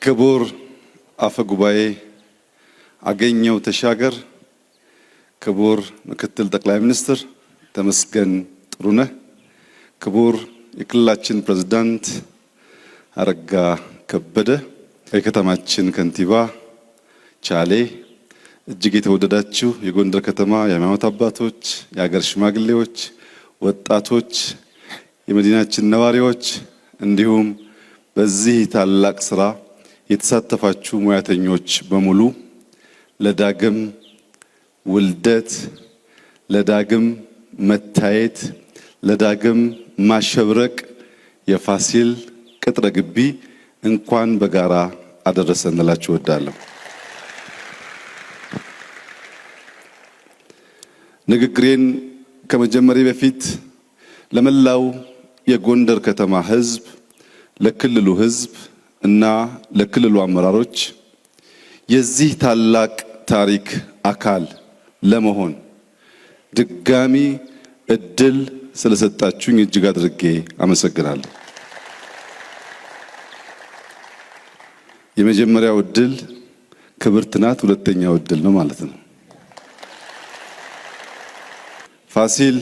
ክቡር አፈ ጉባኤ አገኘው ተሻገር፣ ክቡር ምክትል ጠቅላይ ሚኒስትር ተመስገን ጥሩነህ፣ ክቡር የክልላችን ፕሬዝዳንት አረጋ ከበደ፣ የከተማችን ከንቲባ ቻሌ፣ እጅግ የተወደዳችሁ የጎንደር ከተማ የሃይማኖት አባቶች፣ የሀገር ሽማግሌዎች፣ ወጣቶች፣ የመዲናችን ነዋሪዎች እንዲሁም በዚህ ታላቅ ስራ የተሳተፋችሁ ሙያተኞች በሙሉ ለዳግም ውልደት፣ ለዳግም መታየት፣ ለዳግም ማሸብረቅ የፋሲል ቅጥረ ግቢ እንኳን በጋራ አደረሰን እላችሁ እወዳለሁ። ንግግሬን ከመጀመሪያ በፊት ለመላው የጎንደር ከተማ ሕዝብ፣ ለክልሉ ሕዝብ እና ለክልሉ አመራሮች የዚህ ታላቅ ታሪክ አካል ለመሆን ድጋሚ እድል ስለሰጣችሁኝ እጅግ አድርጌ አመሰግናለሁ። የመጀመሪያው እድል ክብርት ናት፣ ሁለተኛው እድል ነው ማለት ነው። ፋሲል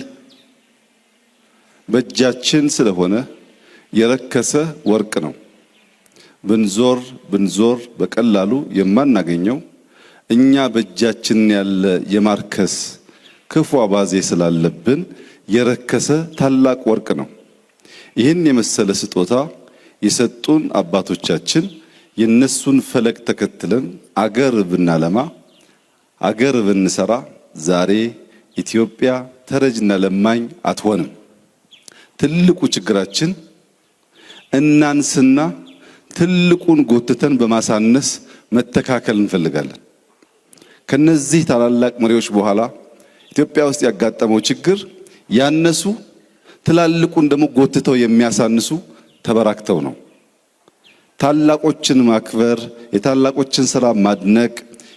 በእጃችን ስለሆነ የረከሰ ወርቅ ነው። ብንዞር በቀላሉ የማናገኘው እኛ በእጃችን ያለ የማርከስ ክፉ አባዜ ስላለብን የረከሰ ታላቅ ወርቅ ነው። ይህን የመሰለ ስጦታ የሰጡን አባቶቻችን የነሱን ፈለግ ተከትለን አገር ብናለማ፣ አገር ብንሰራ ዛሬ ኢትዮጵያ ተረጅና ለማኝ አትሆንም። ትልቁ ችግራችን እናንስና ትልቁን ጎትተን በማሳነስ መተካከል እንፈልጋለን። ከነዚህ ታላላቅ መሪዎች በኋላ ኢትዮጵያ ውስጥ ያጋጠመው ችግር ያነሱ ትላልቁን ደግሞ ጎትተው የሚያሳንሱ ተበራክተው ነው። ታላቆችን ማክበር፣ የታላቆችን ስራ ማድነቅ፣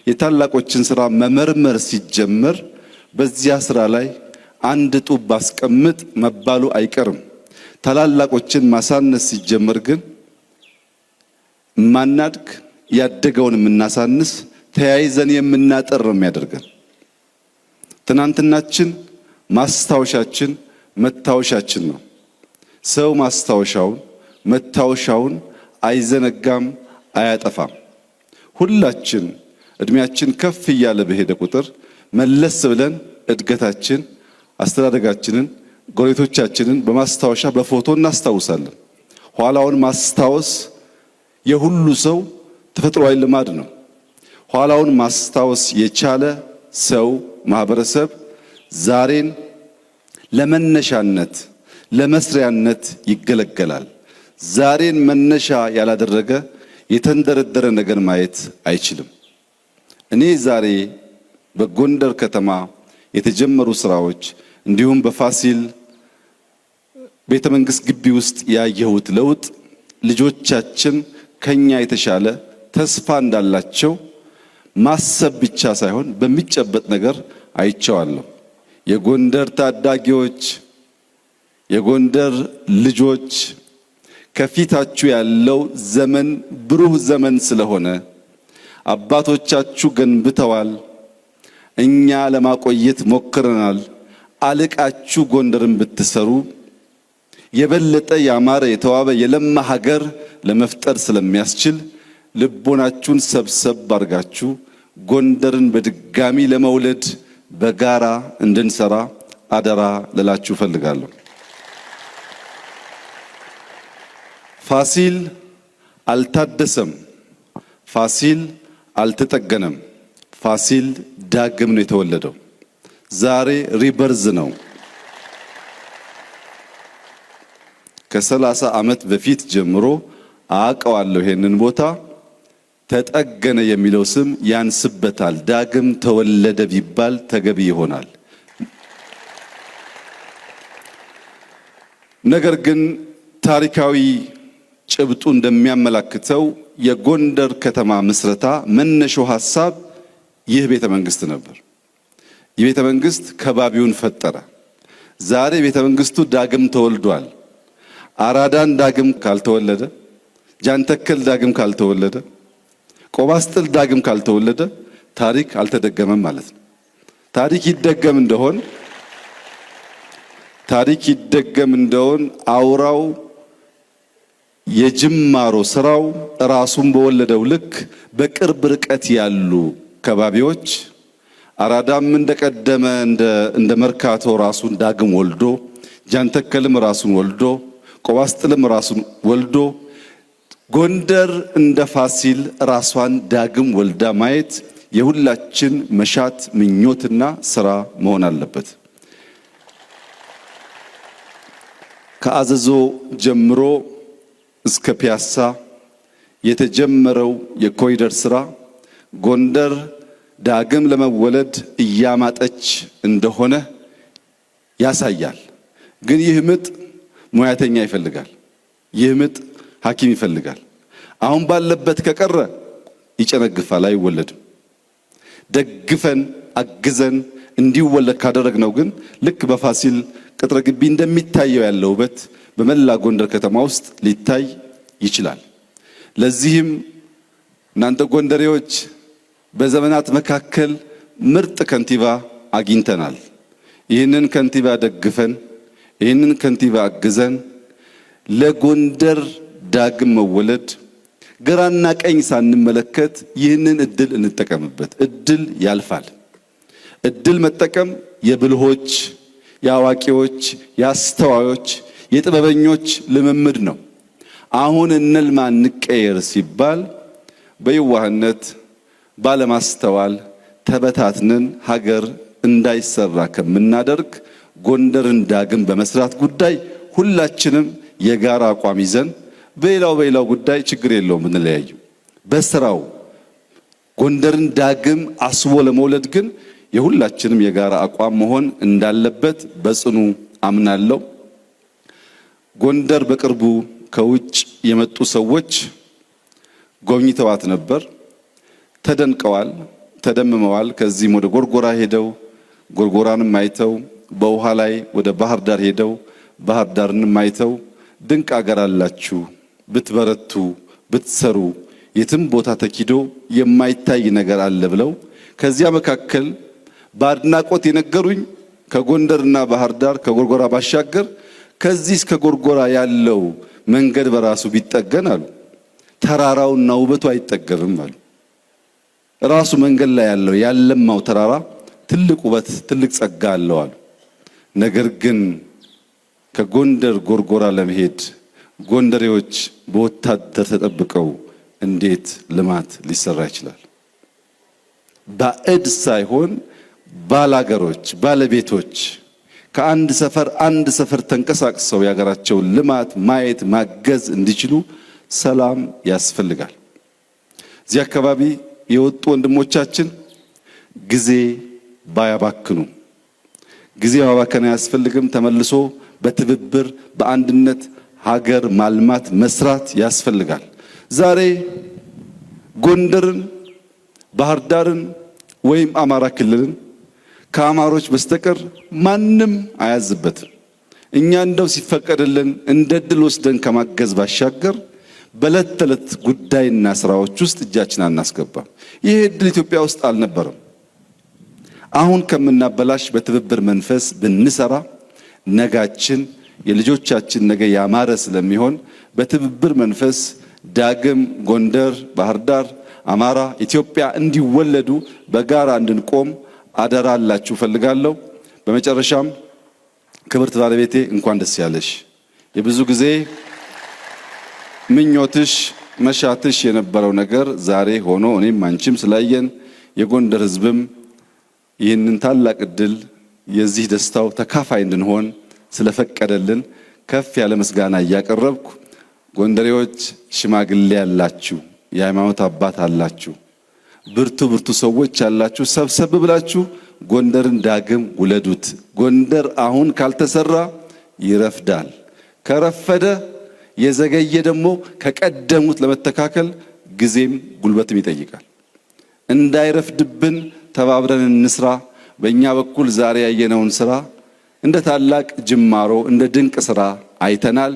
የታላቆችን ስራ መመርመር ሲጀመር በዚያ ስራ ላይ አንድ ጡብ ባስቀምጥ መባሉ አይቀርም። ታላላቆችን ማሳነስ ሲጀመር ግን ማናድግ፣ ያደገውን የምናሳንስ፣ ተያይዘን የምናጠር ነው የሚያደርገን። ትናንትናችን ማስታወሻችን መታወሻችን ነው። ሰው ማስታወሻውን መታወሻውን አይዘነጋም፣ አያጠፋም። ሁላችን እድሜያችን ከፍ እያለ በሄደ ቁጥር መለስ ብለን እድገታችን፣ አስተዳደጋችንን፣ ጎረቤቶቻችንን በማስታወሻ በፎቶ እናስታውሳለን። ኋላውን ማስታወስ የሁሉ ሰው ተፈጥሯዊ ልማድ ነው። ኋላውን ማስታወስ የቻለ ሰው ማህበረሰብ ዛሬን ለመነሻነት ለመስሪያነት ይገለገላል። ዛሬን መነሻ ያላደረገ የተንደረደረ ነገር ማየት አይችልም። እኔ ዛሬ በጎንደር ከተማ የተጀመሩ ስራዎች እንዲሁም በፋሲል ቤተ መንግስት ግቢ ውስጥ ያየሁት ለውጥ ልጆቻችን ከኛ የተሻለ ተስፋ እንዳላቸው ማሰብ ብቻ ሳይሆን በሚጨበጥ ነገር አይቼዋለሁ። የጎንደር ታዳጊዎች፣ የጎንደር ልጆች ከፊታችሁ ያለው ዘመን ብሩህ ዘመን ስለሆነ አባቶቻችሁ ገንብተዋል፣ እኛ ለማቆየት ሞክረናል። አልቃችሁ ጎንደርን ብትሰሩ የበለጠ ያማረ የተዋበ የለማ ሀገር ለመፍጠር ስለሚያስችል ልቦናችሁን ሰብሰብ አድርጋችሁ ጎንደርን በድጋሚ ለመውለድ በጋራ እንድንሰራ አደራ ልላችሁ ፈልጋለሁ። ፋሲል አልታደሰም፣ ፋሲል አልተጠገነም። ፋሲል ዳግም ነው የተወለደው። ዛሬ ሪበርዝ ነው። ከ30 ዓመት በፊት ጀምሮ አውቀዋለሁ ይሄንን ቦታ። ተጠገነ የሚለው ስም ያንስበታል። ዳግም ተወለደ ቢባል ተገቢ ይሆናል። ነገር ግን ታሪካዊ ጭብጡ እንደሚያመላክተው የጎንደር ከተማ ምስረታ መነሻው ሐሳብ ይህ ቤተ መንግስት ነበር። ይህ ቤተ መንግስት ከባቢውን ፈጠረ። ዛሬ ቤተ መንግስቱ ዳግም ተወልዷል። አራዳን ዳግም ካልተወለደ፣ ጃንተከል ዳግም ካልተወለደ ቆባስጥል ዳግም ካልተወለደ ታሪክ አልተደገመም ማለት ነው። ታሪክ ይደገም እንደሆን አውራው የጅማሮ ስራው ራሱን በወለደው ልክ በቅርብ ርቀት ያሉ ከባቢዎች አራዳም እንደቀደመ እንደ መርካቶ ራሱን ዳግም ወልዶ ጃንተከልም ራሱን ወልዶ ቆባስጥልም ራሱን ወልዶ ጎንደር እንደ ፋሲል ራሷን ዳግም ወልዳ ማየት የሁላችን መሻት ምኞትና ስራ መሆን አለበት። ከአዘዞ ጀምሮ እስከ ፒያሳ የተጀመረው የኮሪደር ስራ ጎንደር ዳግም ለመወለድ እያማጠች እንደሆነ ያሳያል። ግን ይህ ምጥ ሙያተኛ ይፈልጋል። ይህ ምጥ ሐኪም ይፈልጋል። አሁን ባለበት ከቀረ ይጨነግፋል፣ አይወለድም። ደግፈን አግዘን እንዲወለድ ካደረግነው ግን ልክ በፋሲል ቅጥረ ግቢ እንደሚታየው ያለው ውበት በመላ ጎንደር ከተማ ውስጥ ሊታይ ይችላል። ለዚህም እናንተ ጎንደሬዎች በዘመናት መካከል ምርጥ ከንቲባ አግኝተናል። ይህንን ከንቲባ ደግፈን ይህንን ከንቲባ አግዘን ለጎንደር ዳግም መወለድ ግራና ቀኝ ሳንመለከት ይህንን እድል እንጠቀምበት። እድል ያልፋል። እድል መጠቀም የብልሆች፣ የአዋቂዎች፣ የአስተዋዮች፣ የጥበበኞች ልምምድ ነው። አሁን እንልማ እንቀየር ሲባል በየዋህነት ባለማስተዋል ተበታትነን ሀገር እንዳይሰራ ከምናደርግ ጎንደርን ዳግም በመስራት ጉዳይ ሁላችንም የጋራ አቋም ይዘን በሌላው ጉዳይ ችግር የለውም እንለያዩ። በስራው ጎንደርን ዳግም አስቦ ለመውለድ ግን የሁላችንም የጋራ አቋም መሆን እንዳለበት በጽኑ አምናለሁ። ጎንደር በቅርቡ ከውጭ የመጡ ሰዎች ጎብኝተዋት ነበር። ተደንቀዋል፣ ተደምመዋል። ከዚህም ወደ ጎርጎራ ሄደው ጎርጎራንም አይተው በውሃ ላይ ወደ ባህር ዳር ሄደው ባህር ዳርንም አይተው ድንቅ አገር አላችሁ፣ ብትበረቱ ብትሰሩ የትም ቦታ ተኪዶ የማይታይ ነገር አለ ብለው ከዚያ መካከል በአድናቆት የነገሩኝ ከጎንደርና ባህር ዳር ከጎርጎራ ባሻገር ከዚህ እስከ ጎርጎራ ያለው መንገድ በራሱ ቢጠገን አሉ ተራራውና ውበቱ አይጠገብም አሉ። ራሱ መንገድ ላይ ያለው ያለማው ተራራ ትልቅ ውበት ትልቅ ጸጋ አለው አሉ። ነገር ግን ከጎንደር ጎርጎራ ለመሄድ ጎንደሬዎች በወታደር ተጠብቀው እንዴት ልማት ሊሰራ ይችላል? ባዕድ ሳይሆን ባላገሮች ባለቤቶች ከአንድ ሰፈር ተንቀሳቅሰው የሀገራቸውን ልማት ማየት ማገዝ እንዲችሉ ሰላም ያስፈልጋል። እዚህ አካባቢ የወጡ ወንድሞቻችን ጊዜ ባያባክኑ፣ ጊዜ ማባከን አያስፈልግም። ተመልሶ በትብብር በአንድነት ሀገር ማልማት መስራት ያስፈልጋል። ዛሬ ጎንደርን፣ ባህር ዳርን ወይም አማራ ክልልን ከአማሮች በስተቀር ማንም አያዝበትም። እኛ እንደው ሲፈቀድልን እንደ ድል ወስደን ከማገዝ ባሻገር በዕለት ተዕለት ጉዳይና ስራዎች ውስጥ እጃችን አናስገባም። ይህ እድል ኢትዮጵያ ውስጥ አልነበረም። አሁን ከምናበላሽ በትብብር መንፈስ ብንሰራ ነጋችን የልጆቻችን ነገ ያማረ ስለሚሆን በትብብር መንፈስ ዳግም ጎንደር፣ ባህር ዳር፣ አማራ፣ ኢትዮጵያ እንዲወለዱ በጋራ እንድንቆም አደራላችሁ ፈልጋለሁ። በመጨረሻም ክብርት ባለቤቴ እንኳን ደስ ያለሽ። የብዙ ጊዜ ምኞትሽ መሻትሽ የነበረው ነገር ዛሬ ሆኖ እኔም አንቺም ስላየን የጎንደር ሕዝብም ይህንን ታላቅ እድል የዚህ ደስታው ተካፋይ እንድንሆን ስለፈቀደልን ከፍ ያለ ምስጋና እያቀረብኩ ጎንደሬዎች ሽማግሌ ያላችሁ፣ የሃይማኖት አባት አላችሁ፣ ብርቱ ሰዎች አላችሁ፣ ሰብሰብ ብላችሁ ጎንደርን ዳግም ውለዱት። ጎንደር አሁን ካልተሰራ ይረፍዳል። ከረፈደ የዘገየ ደግሞ ከቀደሙት ለመተካከል ጊዜም ጉልበትም ይጠይቃል። እንዳይረፍድብን ተባብረን እንስራ። በእኛ በኩል ዛሬ ያየነውን ስራ እንደ ታላቅ ጅማሮ እንደ ድንቅ ስራ አይተናል።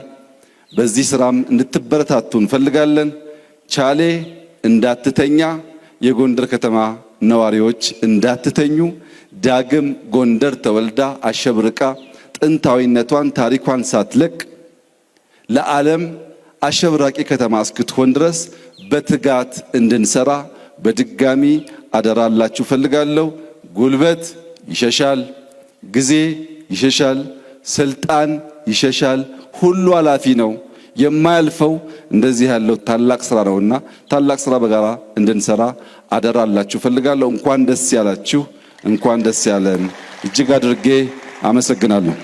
በዚህ ስራም እንድትበረታቱ እንፈልጋለን። ቻሌ እንዳትተኛ፣ የጎንደር ከተማ ነዋሪዎች እንዳትተኙ፣ ዳግም ጎንደር ተወልዳ አሸብርቃ ጥንታዊነቷን ታሪኳን ሳትለቅ ለዓለም አሸብራቂ ከተማ እስክትሆን ድረስ በትጋት እንድንሰራ በድጋሚ አደራላችሁ ፈልጋለሁ። ጉልበት ይሸሻል፣ ጊዜ ይሸሻል፣ ስልጣን ይሸሻል። ሁሉ ኃላፊ ነው። የማያልፈው እንደዚህ ያለው ታላቅ ስራ ነውና ታላቅ ስራ በጋራ እንድንሰራ አደራላችሁ ፈልጋለሁ። እንኳን ደስ ያላችሁ፣ እንኳን ደስ ያለን። እጅግ አድርጌ አመሰግናለሁ።